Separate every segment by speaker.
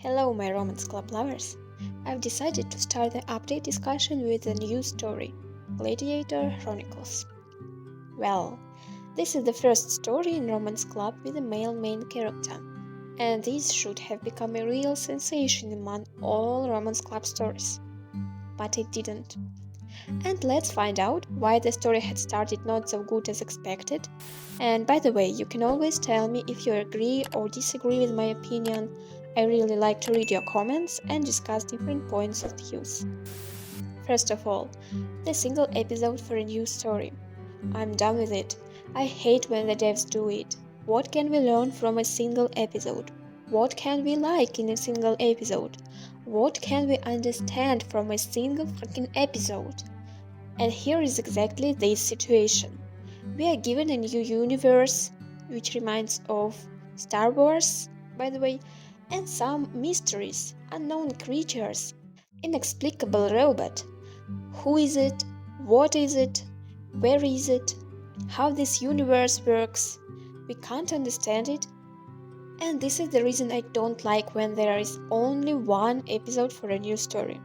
Speaker 1: Hello, my Romance Club lovers. I've decided to start the update discussion with a new story, Gladiator Chronicles. Well, this is the first story in Romance Club with a male main character, and this should have become a real sensation among all Romance Club stories. But it didn't. And let's find out why the story had started not so good as expected. And by the way, you can always tell me if you agree or disagree with my opinion. I really like to read your comments and discuss different points of views. First of all, the single episode for a new story. I'm done with it. I hate when the devs do it. What can we learn from a single episode? What can we like in a single episode? What can we understand from a single freaking episode? And here is exactly this situation. We are given a new universe, which reminds of Star Wars, by the way, and some mysteries, unknown creatures, inexplicable robot. Who is it? What is it? Where is it? How this universe works? We can't understand it. And this is the reason I don't like when there is only one episode for a new story.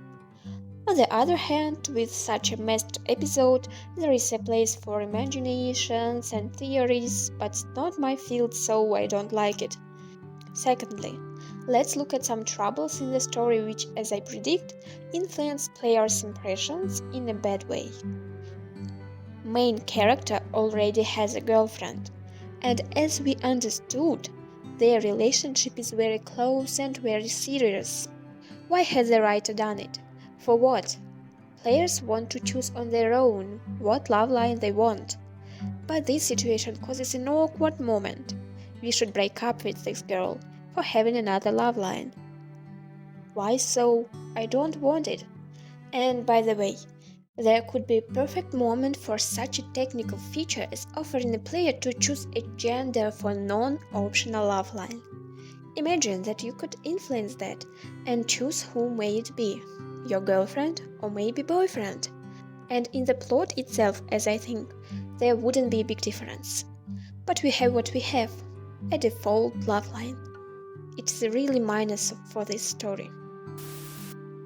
Speaker 1: On the other hand, with such a messed episode, there is a place for imaginations and theories, but it's not my field, so I don't like it. Secondly, let's look at some troubles in the story which, as I predict, influence players' impressions in a bad way. Main character already has a girlfriend, and as we understood, their relationship is very close and very serious. Why has the writer done it? For what? Players want to choose on their own what love line they want. But this situation causes an awkward moment. We should break up with this girl for having another love line. Why so? I don't want it. And by the way, there could be a perfect moment for such a technical feature as offering a player to choose a gender for non-optional love line. Imagine that you could influence that and choose who may it be, your girlfriend or maybe boyfriend. And in the plot itself, as I think, there wouldn't be a big difference. But we have what we have, a default love line. It's a really minus for this story.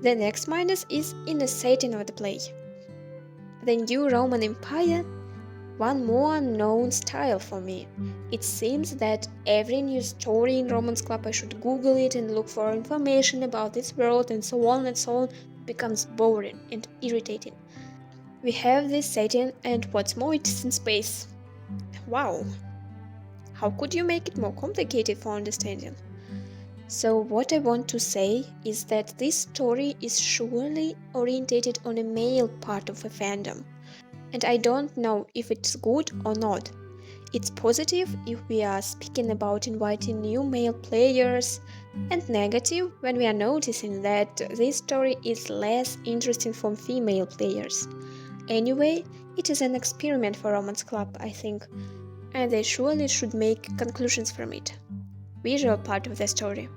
Speaker 1: The next minus is in the setting of the play. The new Roman Empire, one more unknown style for me. It seems that every new story in Romance Club I should Google it and look for information about this world and so on becomes boring and irritating. We have this setting and what's more, it's in space. Wow! How could you make it more complicated for understanding? So what I want to say is that this story is surely orientated on a male part of a fandom. And I don't know if it's good or not. It's positive if we are speaking about inviting new male players, and negative when we are noticing that this story is less interesting for female players. Anyway, it is an experiment for Romance Club, I think, and they surely should make conclusions from it. Visual part of the story.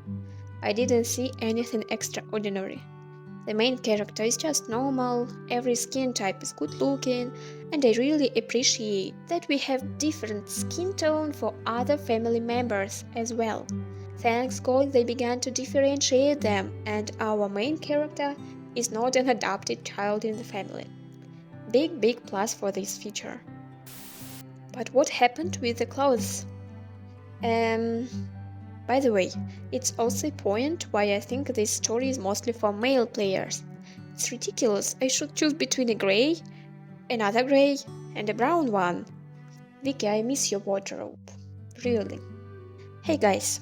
Speaker 1: I didn't see anything extraordinary. The main character is just normal, every skin type is good looking, and I really appreciate that we have different skin tone for other family members as well. Thanks God they began to differentiate them, and our main character is not an adopted child in the family. Big plus for this feature. But what happened with the clothes? By the way, it's also a point why I think this story is mostly for male players. It's ridiculous, I should choose between a grey, another grey, and a brown one. Vicky, I miss your wardrobe. Really. Hey guys,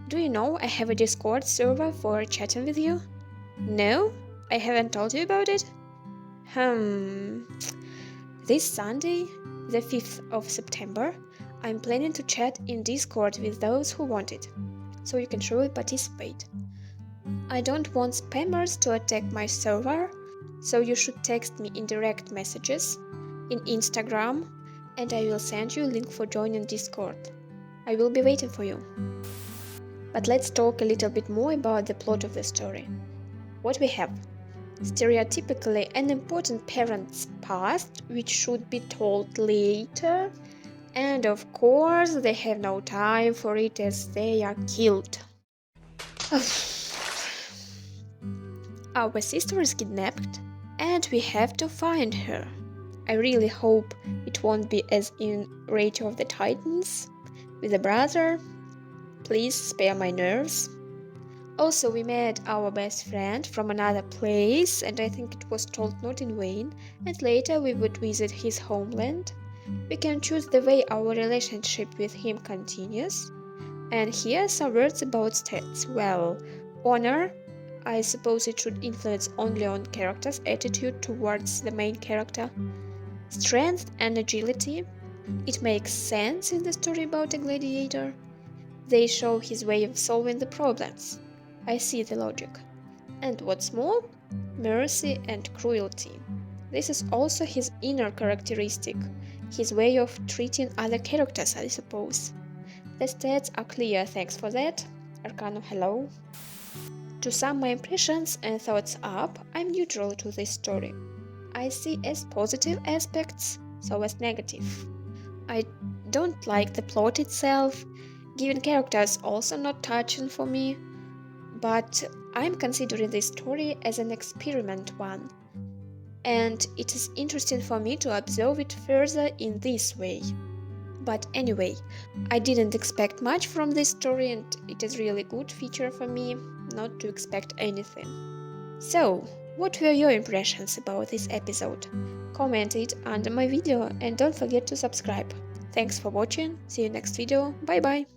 Speaker 1: do you know I have a Discord server for chatting with you? No? I haven't told you about it? This Sunday, the 5th of September, I'm planning to chat in Discord with those who want it, so you can surely participate. I don't want spammers to attack my server, so you should text me in direct messages, in Instagram, and I will send you a link for joining Discord. I will be waiting for you. But let's talk a little bit more about the plot of the story. What we have? Stereotypically an important parent's past, which should be told later, and of course they have no time for it as they are killed. Our sister is kidnapped and we have to find her. I really hope it won't be as in Rage of the Titans with a brother. Please spare my nerves. Also, we met our best friend from another place, and I think it was told not in vain, and later we would visit his homeland. We can choose the way our relationship with him continues. And here some words about stats. Well, honor. I suppose it should influence only on character's attitude towards the main character. Strength and agility. It makes sense in the story about a gladiator. They show his way of solving the problems. I see the logic. And what's more, mercy and cruelty. This is also his inner characteristic, his way of treating other characters, I suppose. The stats are clear, thanks for that. Arcano, hello. To sum my impressions and thoughts up, I'm neutral to this story. I see as positive aspects, so as negative. I don't like the plot itself, given characters also not touching for me, but I'm considering this story as an experiment one, and it is interesting for me to observe it further in this way. But anyway, I didn't expect much from this story, and it is really good feature for me not to expect anything. So, what were your impressions about this episode? Comment it under my video and don't forget to subscribe. Thanks for watching, see you next video, bye bye!